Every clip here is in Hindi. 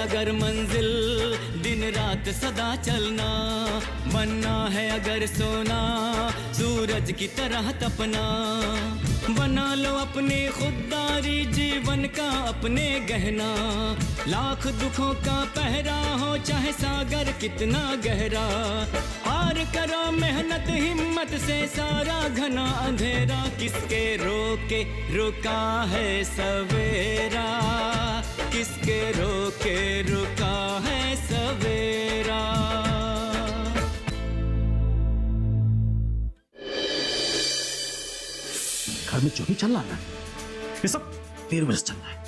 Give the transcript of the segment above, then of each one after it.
अगर मंजिल दिन रात सदा चलना, बनना है अगर सोना सूरज की तरह तपना। बना लो अपनी खुददारी जीवन का अपने गहना, लाख दुखों का पहरा हो चाहे सागर कितना गहरा। और करो मेहनत हिम्मत से सारा घना अंधेरा, किसके रोके रुका है सवेरा, किसके रोके रुका है सवेरा। घर में जो भी चल रहा है ये सब तेरी वजह से चल रहा है।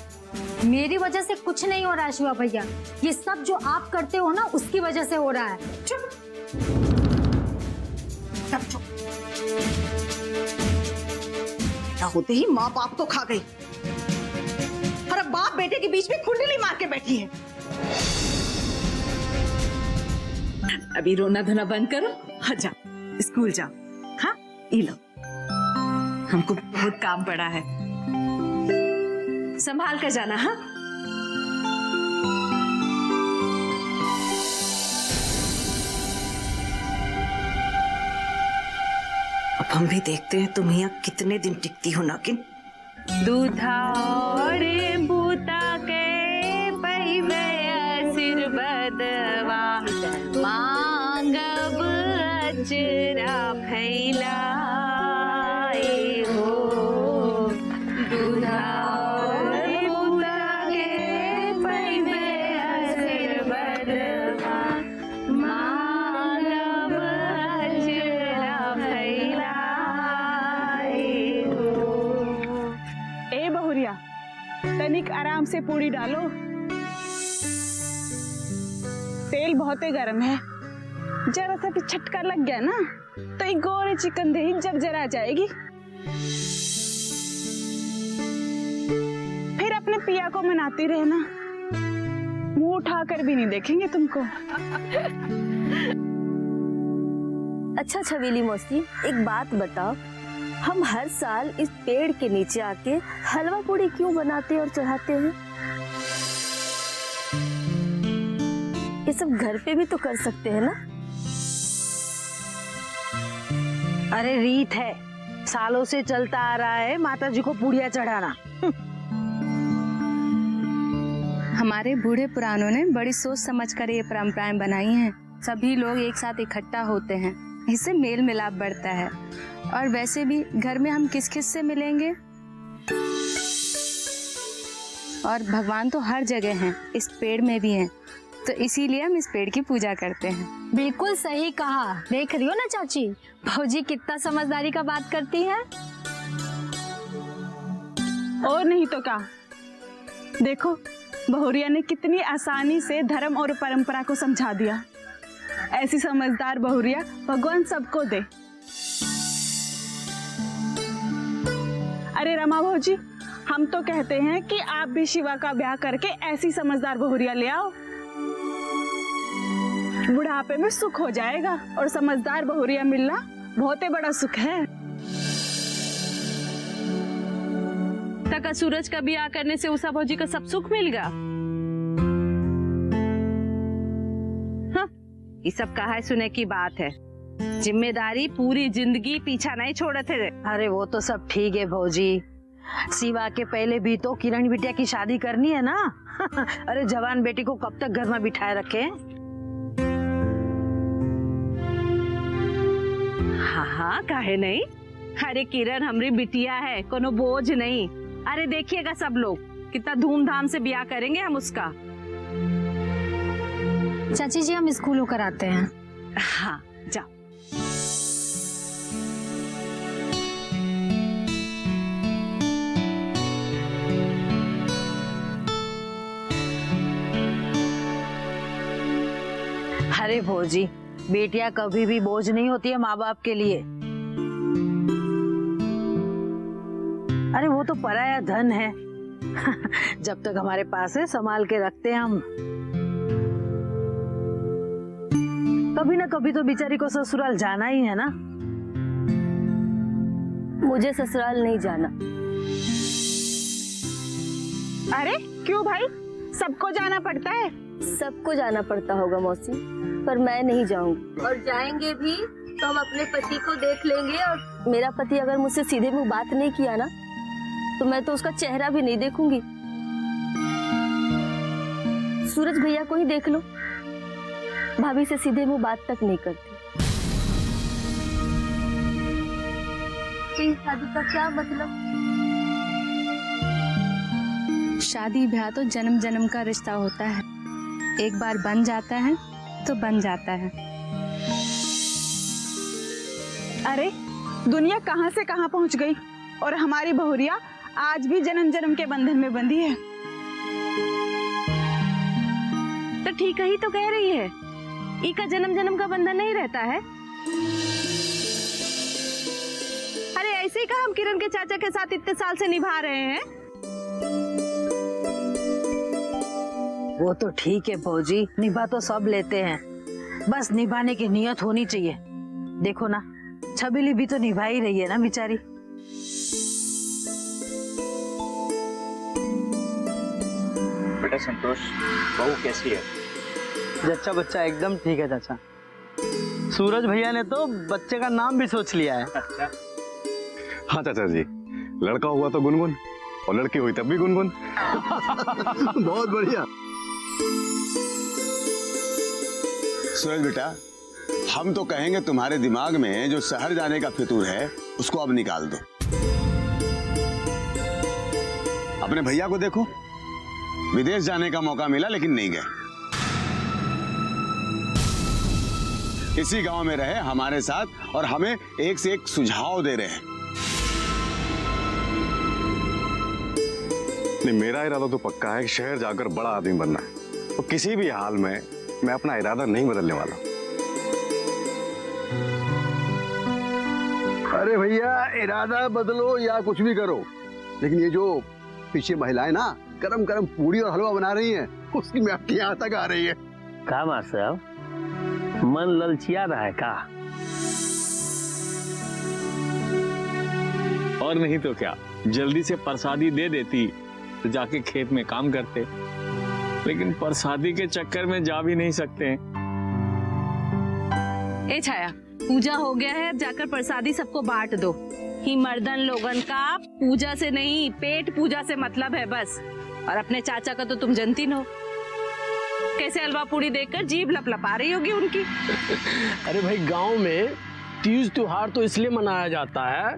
मेरी वजह से कुछ नहीं हो रहा है शिवा भैया, ये सब जो आप करते हो ना उसकी वजह से हो रहा है। चुप सब चुप। क्या होते ही माँ बाप को खा गई और अब बाप बेटे के बीच में कुंडली मार के बैठी है। अभी रोना धोना बंद करो, हाँ जाओ स्कूल जाओ। हाँ ये लो, हमको बहुत काम पड़ा है, संभाल कर जाना। हाँ अब हम भी देखते हैं तुम यहाँ कितने दिन टिकती हो। नागिन दूधा और बूता के पहिवे आशीर्वादवा, मांगब अजरा फैलाए हो। दूधा और बूता के पहिवे आशीर्वादवा, मांगब अजरा फैलाए हो। ए बहुरिया, तनिक आराम से पूरी डालो, तेल बहुत ही गर्म है। जरा सा भी झटका लग गया ना तो एक गोरे चिकन दही जर्जरा जाएगी। फिर अपने पिया को मनाती रहना, मुंह उठाकर भी नहीं देखेंगे तुमको। अच्छा छबीली मौसी, एक बात बताओ, हम हर साल इस पेड़ के नीचे आके हलवा पूड़ी क्यों बनाते और चढ़ाते हैं? ये सब घर पे भी तो कर सकते हैं ना? अरे रीत है, सालों से चलता आ रहा है माता जी को पूड़िया चढ़ाना। हमारे बूढ़े पुरानों ने बड़ी सोच समझकर ये परंपराएं बनाई हैं। सभी लोग एक साथ इकट्ठा होते हैं, इससे मेल मिलाप बढ़ता है। और वैसे भी घर में हम किस किस से मिलेंगे? और भगवान तो हर जगह हैं, इस पेड़ में भी हैं, तो इसीलिए हम इस पेड़ की पूजा करते हैं। बिल्कुल सही कहा, देख रही हो ना चाची, भौजी कितना समझदारी का बात करती है। और नहीं तो क्या, देखो बहुरिया ने कितनी आसानी से धर्म और परंपरा को समझा दिया। ऐसी समझदार बहुरिया भगवान सबको दे। अरे रमा भौजी, हम तो कहते हैं कि आप भी शिवा का ब्याह करके ऐसी समझदार बहुरिया ले आओ, बुढ़ापे में सुख हो जाएगा। और समझदार बहुरिया मिलना बहुत ही बड़ा सुख है। तक सूरज का ब्याह करने से उषा भौजी का सब सुख मिल गया। हाँ, ये सब कहा सुने की बात है, जिम्मेदारी पूरी जिंदगी पीछा नहीं छोड़े थे। अरे वो तो सब ठीक है भौजी, शिवा के पहले भी तो किरण बिटिया की शादी करनी है ना। अरे जवान बेटी को कब तक घर में बिठाए रखे? हाँ हाँ, काहे नहीं। अरे किरण हमारी बिटिया है, कोनो बोझ नहीं। अरे देखिएगा सब लोग कितना धूमधाम से ब्याह करेंगे हम उसका। चाची जी हम स्कूल होकर आते हैं। हाँ जाओ। अरे भौजी, बेटियां कभी भी बोझ नहीं होती है माँ बाप के लिए। अरे वो तो पराया धन है। जब तक हमारे पास है संभाल के रखते हैं हम। कभी ना कभी तो बेचारी को ससुराल जाना ही है ना। मुझे ससुराल नहीं जाना। अरे क्यों भाई, सबको जाना पड़ता है। सबको जाना पड़ता होगा मौसी, पर मैं नहीं जाऊंगी। और जाएंगे भी तो हम अपने पति को देख लेंगे, और मेरा पति अगर मुझसे सीधे मुंह बात नहीं किया ना, तो मैं तो उसका चेहरा भी नहीं देखूंगी। सूरज भैया को ही देख लो, भाभी से सीधे मुंह बात तक नहीं करती। इस शादी का क्या मतलब? शादी ब्याह तो जन्म जन्म का रिश्ता होता है, एक बार बन जाता है तो बन जाता है। अरे दुनिया कहाँ से कहाँ पहुँच गई, और हमारी बहुरिया आज भी जन्म जन्म के बंधन में बंधी है। तो ठीक ही तो कह रही है, ई का जन्म जन्म का बंधन नहीं रहता है। अरे ऐसे ही का हम किरण के चाचा के साथ इतने साल से निभा रहे हैं। वो तो ठीक है भौजी, निभा तो सब लेते हैं, बस निभाने की नियत होनी चाहिए। देखो ना, छबीली भी तो निभा ही रही है ना बेचारी। बेटा संतोष, बहू कैसी है? जच्चा बच्चा एकदम ठीक है चाचा। सूरज भैया ने तो बच्चे का नाम भी सोच लिया है। अच्छा। हाँ चाचा जी, लड़का हुआ तो गुनगुन और लड़की हुई तब भी गुनगुन। बहुत बढ़िया। सूरज बेटा, हम तो कहेंगे तुम्हारे दिमाग में जो शहर जाने का फितूर है उसको अब निकाल दो। अपने भैया को देखो, विदेश जाने का मौका मिला लेकिन नहीं गए, इसी गांव में रहे हमारे साथ और हमें एक से एक सुझाव दे रहे हैं। नहीं, मेरा इरादा तो पक्का है कि शहर जाकर बड़ा आदमी बनना है, तो किसी भी हाल में मैं अपना इरादा नहीं बदलने वाला। अरे भैया, इरादा बदलो या कुछ भी करो, लेकिन ये जो पीछे महिलाएं ना गरम गरम पूरी और हलवा बना रही हैं, उसकी महक यहाँ तक आ रही है। का मास्टर साहब, मन ललचिया रहा है का? और नहीं तो क्या, जल्दी से प्रसादी दे देती तो जाके खेत में काम करते, लेकिन प्रसादी के चक्कर में जा भी नहीं सकते। ए छाया, पूजा हो गया है, अब जाकर प्रसादी सबको बांट दो। ही मर्दन लोगन का पूजा से नहीं, पेट पूजा से मतलब है बस। और अपने चाचा का तो तुम जानती हो, कैसे हलवा पूरी देखकर जीभ लपलपा रही होगी उनकी। अरे भाई, गांव में तीज त्योहार तो इसलिए मनाया जाता है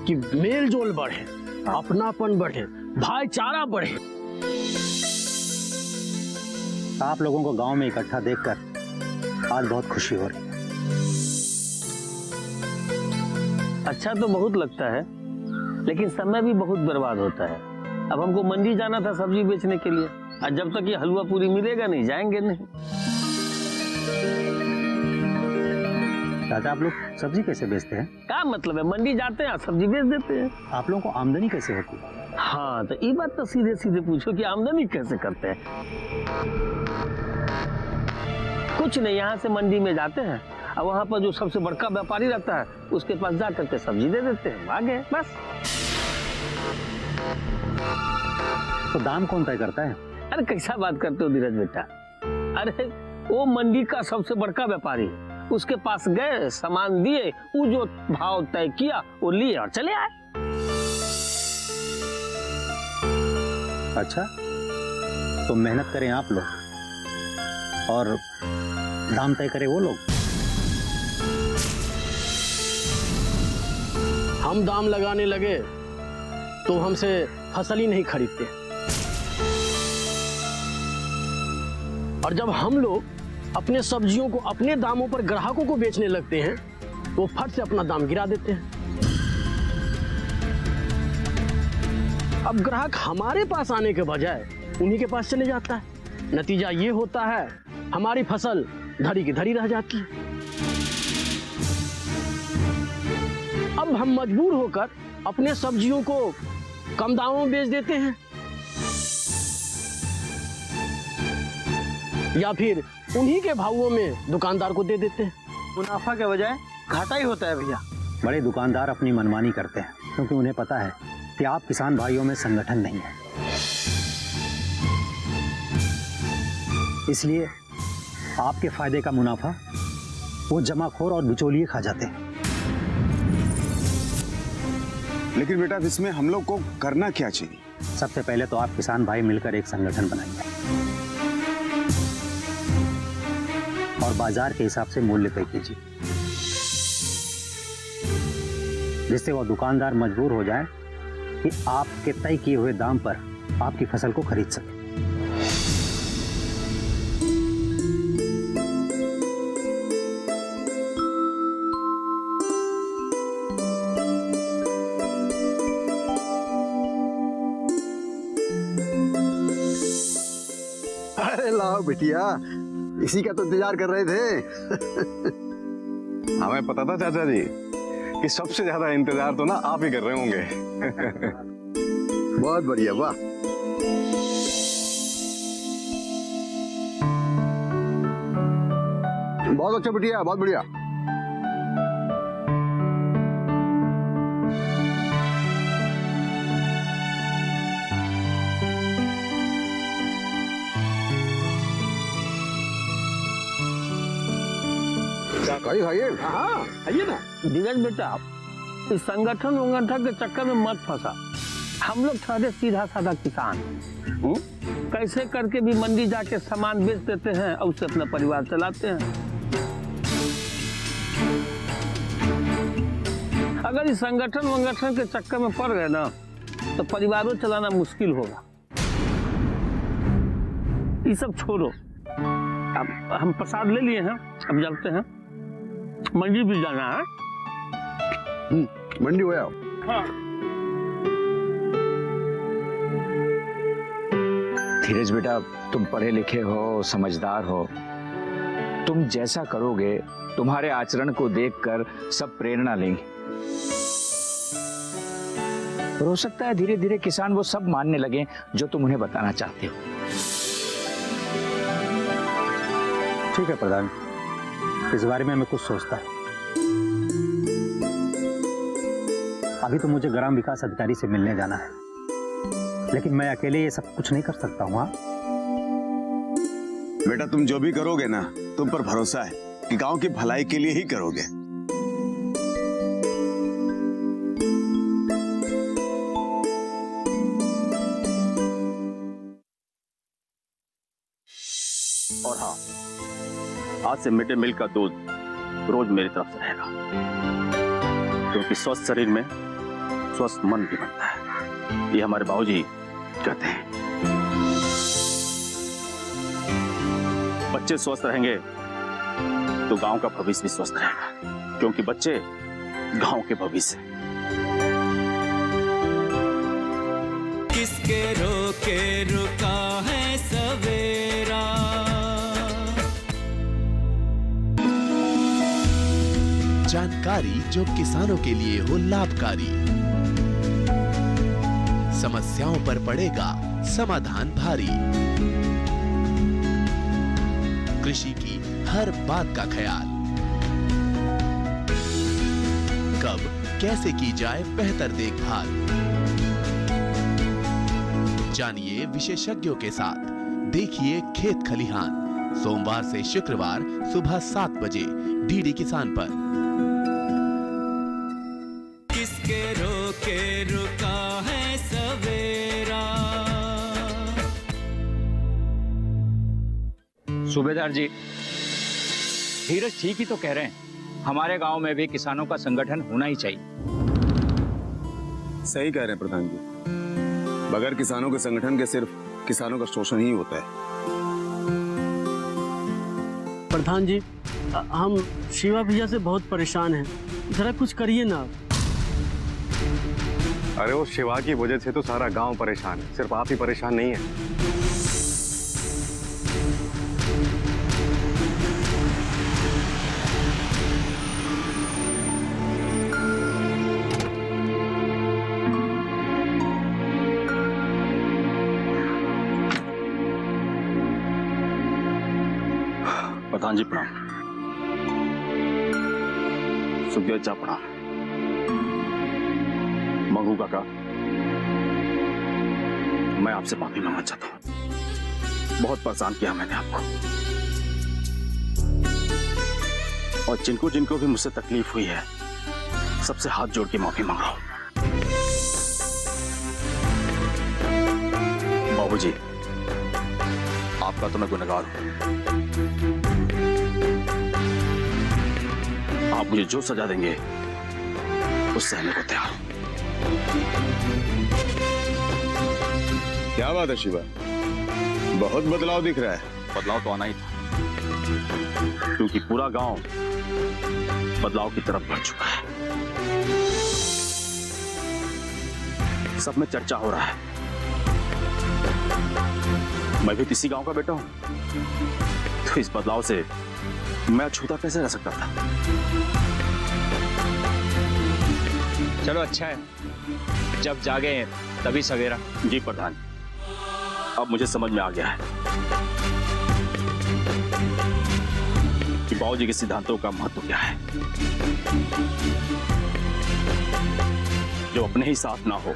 कि मेल जोल बढ़े, अपनापन बढ़े, भाईचारा बढ़े। आप लोगों को गांव में इकट्ठा देखकर आज बहुत खुशी हो रही है। अच्छा तो बहुत लगता है, लेकिन समय भी बहुत बर्बाद होता है। अब हमको मंडी जाना था सब्जी बेचने के लिए, और जब तक ये हलवा पूरी मिलेगा नहीं, जाएंगे नहीं। चाचा, आप लोग सब्जी कैसे बेचते हैं? क्या मतलब है, मंडी जाते हैं सब्जी बेच देते हैं। आप लोगों को आमदनी कैसे होती है? हाँ, तो ये बात तो सीधे सीधे पूछो कि आमदनी कैसे करते हैं। कुछ नहीं, यहाँ से मंडी में जाते हैं और वहाँ पर जो सबसे बड़का व्यापारी रहता है उसके पास जा करके सब्जी दे देते हैं, आगे बस। तो दाम कौन तय करता है? अरे कैसा बात करते हो धीरज बेटा, अरे वो मंडी का सबसे बड़का व्यापारी, उसके पास गए, सामान दिए, वो जो भाव तय किया वो लिए और चले आए। अच्छा, तो मेहनत करें आप लोग और दाम तय करें वो लोग? हम दाम लगाने लगे तो हमसे फसल ही नहीं खरीदते, और जब हम लोग अपने सब्जियों को अपने दामों पर ग्राहकों को बेचने लगते हैं तो फट से अपना दाम गिरा देते हैं। अब ग्राहक हमारे पास आने के बजाय उन्हीं के पास चले जाता है। नतीजा ये होता है, हमारी फसल धरी की धरी रह जाती है। अब हम मजबूर होकर अपने सब्जियों को कम दामों में बेच देते हैं, या फिर उन्हीं के भावों में दुकानदार को दे देते हैं। मुनाफा के बजाय घाटा ही होता है भैया। बड़े दुकानदार अपनी मनमानी करते हैं क्योंकि उन्हें पता है कि आप किसान भाइयों में संगठन नहीं है। इसलिए आपके फायदे का मुनाफा वो जमाखोर और बिचौलिए खा जाते हैं। लेकिन बेटा इसमें हम लोग को करना क्या चाहिए? सबसे पहले तो आप किसान भाई मिलकर एक संगठन बनाइए और बाजार के हिसाब से मूल्य तय कीजिए, जिससे वो दुकानदार मजबूर हो जाए कि आपके तय किए हुए दाम पर आपकी फसल को खरीद सके। अरे लाओ बिटिया, इसी का तो इंतजार कर रहे थे। हमें पता था चाचा जी कि सबसे ज्यादा इंतजार तो ना आप ही कर रहे होंगे। बहुत बढ़िया, वाह। बहुत अच्छा बिटिया, बहुत बढ़िया। खाइए। हाँ आइए ना। धीरज बेटा, इस संगठन के चक्कर में मत फंसा। हम लोग ठहरे सीधा साधा किसान, कैसे करके भी मंडी जाके सामान बेच देते हैं और उससे अपना परिवार चलाते हैं। अगर इस संगठन के चक्कर में पड़ गए ना तो परिवारों चलाना मुश्किल होगा। ये सब छोड़ो, अब हम प्रसाद ले लिए हैं, अब चलते हैं। मंडी भी जाना है। मंडी हो आओ। हाँ। धीरज बेटा, तुम पढ़े लिखे हो, समझदार हो। तुम जैसा करोगे तुम्हारे आचरण को देखकर सब प्रेरणा लेंगे। और हो सकता है धीरे धीरे किसान वो सब मानने लगे जो तुम उन्हें बताना चाहते हो। ठीक है प्रधान, इस बारे में मैं कुछ सोचता हूँ। अभी तो मुझे ग्राम विकास अधिकारी से मिलने जाना है, लेकिन मैं अकेले ये सब कुछ नहीं कर सकता हूँ। हाँ बेटा, तुम जो भी करोगे ना, तुम पर भरोसा है कि गांव की भलाई के लिए ही करोगे। और हाँ, आज से मिड डे मील का दूध रोज मेरी तरफ से रहेगा, क्योंकि स्वस्थ शरीर में स्वस्थ मन भी बनता है, ये हमारे बाबूजी कहते हैं। बच्चे स्वस्थ रहेंगे तो गांव का भविष्य भी स्वस्थ रहेगा, क्योंकि बच्चे गांव के भविष्य हैं। किसके रोके रुका है सवेरा, जानकारी जो किसानों के लिए हो लाभकारी, समस्याओं पर पड़ेगा समाधान भारी, कृषि की हर बात का ख्याल, कब कैसे की जाए बेहतर देखभाल। जानिए विशेषज्ञों के साथ, देखिए खेत खलिहान, सोमवार से शुक्रवार सुबह 7 बजे डीडी किसान पर। किसके रोके रुका है सवेरा। सूबेदार जी, धीरज ठीक ही तो कह रहे हैं, हमारे गांव में भी किसानों का संगठन होना ही चाहिए। सही कह रहे हैं प्रधान जी, बगैर किसानों के संगठन के सिर्फ किसानों का शोषण ही होता है। प्रधान जी, हम शिवा भैया से बहुत परेशान हैं, जरा कुछ करिए ना। अरे वो शिवा की वजह से तो सारा गांव परेशान है, सिर्फ आप ही परेशान नहीं है। प्रधान जी प्रणाम। सुखदेव चा प्रणाम। मंगू काका, मैं आपसे माफी मांगना चाहता हूं। बहुत परेशान किया मैंने आपको, और जिनको जिनको भी मुझसे तकलीफ हुई है सबसे हाथ जोड़ के माफी मांग रहा हूं। बाबूजी, आपका तो मैं गुनहगार हूं। आप मुझे जो सजा देंगे उससे सहने को तैयार हूं। क्या बात है शिवा, बहुत बदलाव दिख रहा है। बदलाव तो आना ही था, क्योंकि पूरा गांव बदलाव की तरफ बढ़ चुका है। सब में चर्चा हो रहा है। मैं भी किसी गांव का बेटा हूं, तो इस बदलाव से मैं अछूता कैसे रह सकता था। चलो अच्छा है, जब जागे हैं तभी सवेरा। जी प्रधान, अब मुझे समझ में आ गया है कि बाबूजी के सिद्धांतों का महत्व क्या है। जो अपने ही साथ ना हो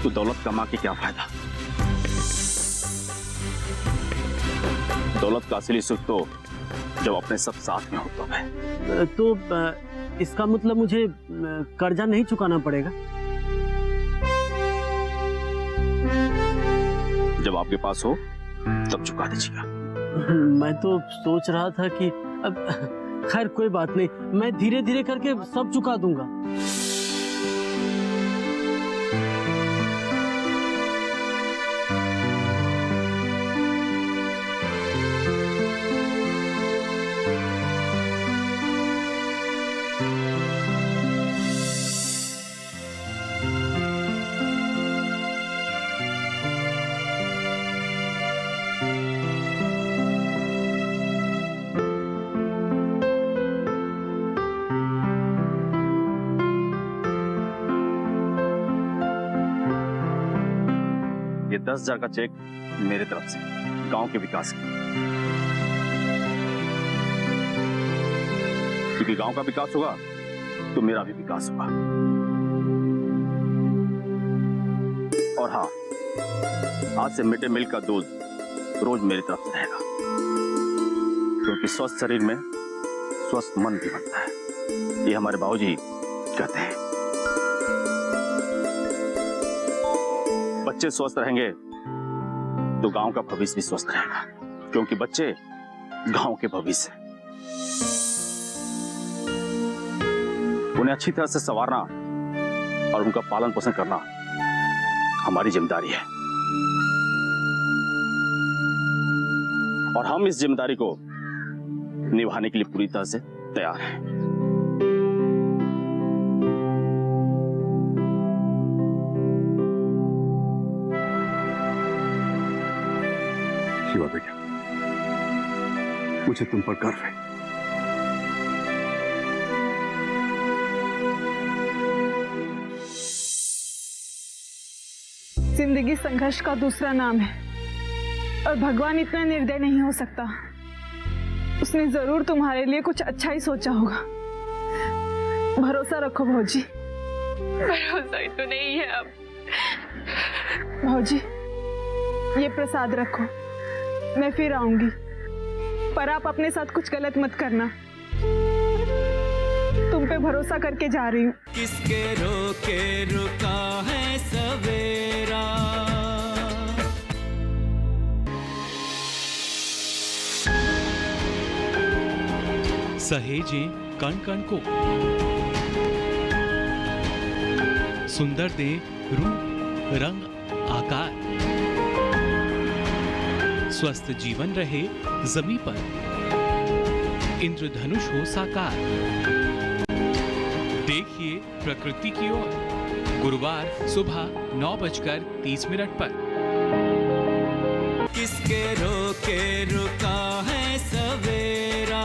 तो दौलत कमा के क्या फायदा। दौलत का असली सुख तो जब अपने सब साथ में हो तो है। तो इसका मतलब मुझे कर्जा नहीं चुकाना पड़ेगा? जब आपके पास हो तब चुका दीजिएगा। मैं तो सोच रहा था कि अब खैर कोई बात नहीं, मैं धीरे धीरे करके सब चुका दूंगा। ये 10,000 का चेक मेरे तरफ से गांव के विकास के, क्योंकि गांव का विकास होगा तो मेरा भी विकास होगा। और हाँ, आज से मिड डे मील का दूध रोज मेरी तरफ से रहेगा, क्योंकि स्वस्थ शरीर में स्वस्थ मन भी बनता है, ये हमारे बाबूजी कहते हैं। बच्चे स्वस्थ रहेंगे तो गांव का भविष्य भी स्वस्थ रहेगा, क्योंकि बच्चे गांव के भविष्य हैं। उन्हें अच्छी तरह से संवारना और उनका पालन पोषण करना हमारी जिम्मेदारी है, और हम इस जिम्मेदारी को निभाने के लिए पूरी तरह से तैयार हैं। शिवा बेटा, मुझे तुम पर गर्व है। जिंदगी संघर्ष का दूसरा नाम है, और भगवान इतना निर्दय नहीं हो सकता। उसने जरूर तुम्हारे लिए कुछ अच्छा ही सोचा होगा। भरोसा रखो भौजी। भरोसा ही तो नहीं है अब। भौजी, ये प्रसाद रखो, मैं फिर आऊंगी, पर आप अपने साथ कुछ गलत मत करना। तुम पे भरोसा करके जा रही हूँ। किसके रोके रुका है सवेरा। सहेजें कण कण को, सुंदर दे रूप रंग आकार, स्वस्थ जीवन रहे जमी पर, इंद्रधनुष हो साकार। देखिए प्रकृति की ओर, गुरुवार सुबह 9:30 पर। किसके रोके रुका है सवेरा।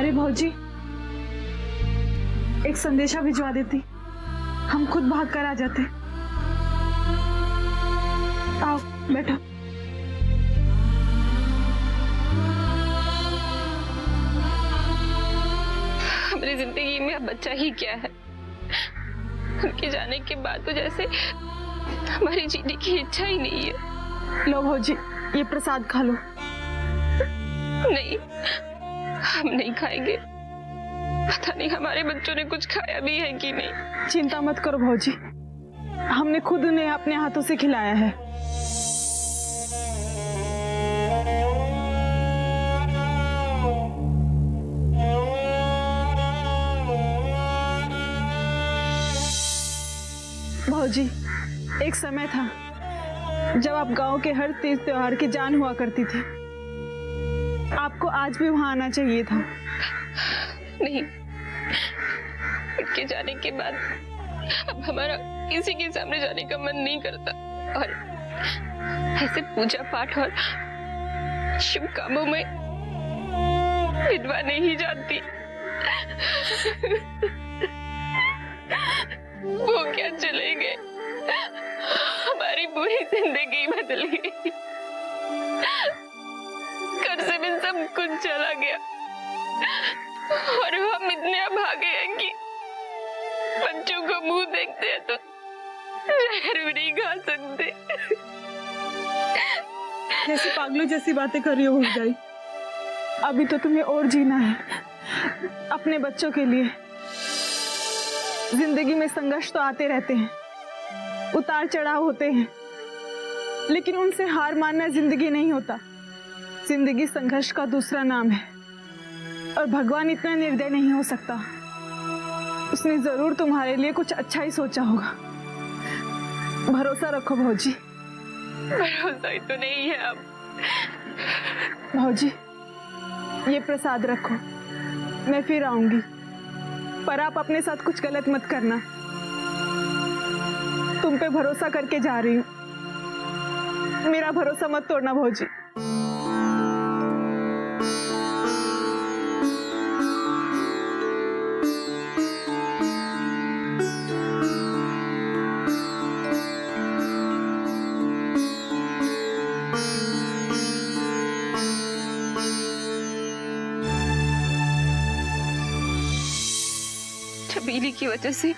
मेरी भौजी एक संदेशा भिजवा देती, हम खुद भाग कर आ जाते। आओ बैठो। हमारी जिंदगी में अब बच्चा ही क्या है। उनके जाने के बाद तो जैसे हमारी जीने की इच्छा ही नहीं है। लो भौजी, ये प्रसाद खा लो। नहीं, हम नहीं खाएंगे। पता नहीं हमारे बच्चों ने कुछ खाया भी है कि नहीं। चिंता मत करो भौजी, हमने खुद उन्हें अपने हाथों से खिलाया है। भौजी, एक समय था जब आप गांव के हर तीज त्योहार की जान हुआ करती थी। आपको आज भी वहां आना चाहिए था। नहीं, उनके जाने के बाद अब हमारा किसी के सामने जाने का मन नहीं करता। और ऐसे पूजा पाठ और शुभ कामों में विधवा नहीं जाती। वो क्या चले गए, हमारी पूरी जिंदगी बदल गई। घर से भी सब कुछ चला गया और हम इतने अभागे हैं कि बच्चों को मुंह देखते हैं तो जहर भी नहीं खा सकते। कैसी पागलों जैसी बातें कर रही हो जाई। अभी तो तुम्हें और जीना है अपने बच्चों के लिए। जिंदगी में संघर्ष तो आते रहते हैं, उतार चढ़ाव होते हैं, लेकिन उनसे हार मानना जिंदगी नहीं होता। जिंदगी संघर्ष का दूसरा नाम है और भगवान इतना निर्दय नहीं हो सकता। उसने जरूर तुम्हारे लिए कुछ अच्छा ही सोचा होगा। भरोसा रखो भौजी। भरोसा ही तो नहीं है अब। भौजी, ये प्रसाद रखो, मैं फिर आऊंगी, पर आप अपने साथ कुछ गलत मत करना। तुम पे भरोसा करके जा रही हूँ, मेरा भरोसा मत तोड़ना भौजी। छबीली की वजह से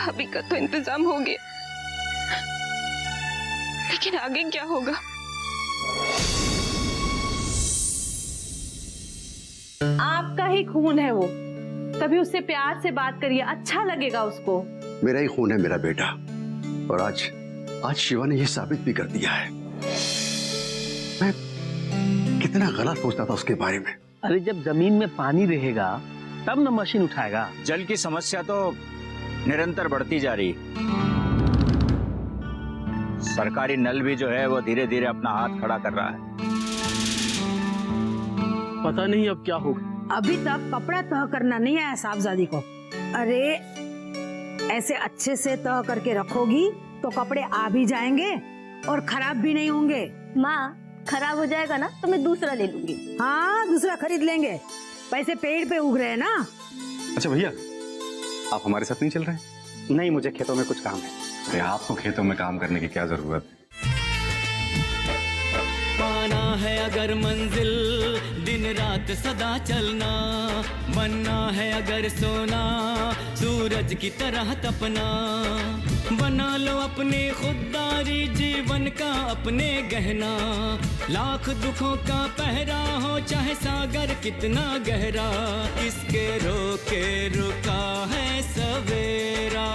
अभी का तो इंतजाम हो गया, लेकिन आगे क्या होगा? आपका ही खून है वो, तभी उससे प्यार से बात करिए, अच्छा लगेगा उसको। मेरा ही खून है मेरा बेटा, और आज शिवा ने ये साबित भी कर दिया है। मैं कितना गलत सोचता था उसके बारे में। अरे जब जमीन में पानी रहेगा तब न मशीन उठाएगा। जल की समस्या तो निरंतर बढ़ती जा रही। सरकारी नल भी जो है वो धीरे धीरे अपना हाथ खड़ा कर रहा है। पता नहीं अब क्या होगा। अभी तक कपड़ा तह करना नहीं आया साहबजादी को। अरे ऐसे अच्छे से तह करके रखोगी तो कपड़े आ भी जाएंगे और खराब भी नहीं होंगे। माँ, खराब हो जाएगा ना तो मैं दूसरा ले लूंगी। हाँ, दूसरा खरीद लेंगे, पैसे पेड़ पे उग रहे हैं ना। अच्छा भैया, आप हमारे साथ नहीं चल रहे हैं? नहीं, मुझे खेतों में कुछ काम है। अरे आपको खेतों में काम करने की क्या जरूरत है? पाना है अगर मंजिल, दिन रात सदा चलना, बनना है अगर सोना, सूरज की तरह तपना, बना लो अपने खुददारी जीवन का अपने गहना, लाख दुखों का पहरा हो चाहे सागर कितना गहरा, इसके रोके रुका है सवेरा।